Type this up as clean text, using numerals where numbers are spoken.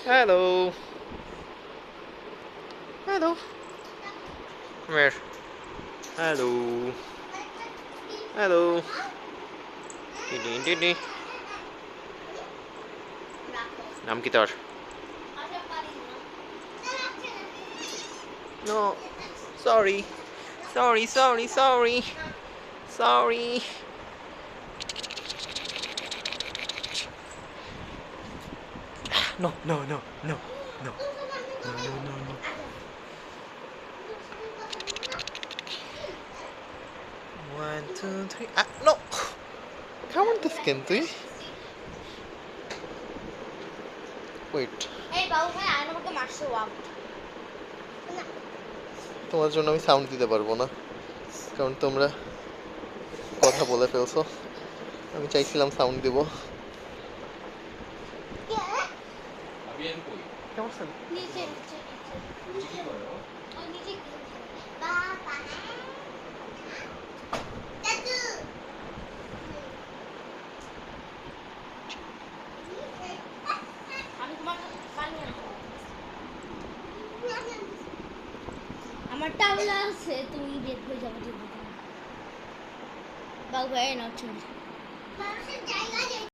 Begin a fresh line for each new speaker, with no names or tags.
Hello. Hello. Come here. Hello. Hello. Didi. নাম কি তোর? No. Sorry. Sorry. No. No. 1, 2, 3. No. Come on the skin, তুই. Wait.
এই বাবু ভাই আয়ন আমাকে মারছে ওয়াও।
তোমার জন্য আমি সাউন্ড দিতে পারবো না, কারণ তোমরা কথা বলে ফেলছো। আমি চাইছিলাম সাউন্ড দিব।
নিচে ওই নিচে বাবা দাদু আমি তোমার পানি আনবো। আমার টাওলা আছে, তুমি বের হয়ে যাবে বাবু ভাই নট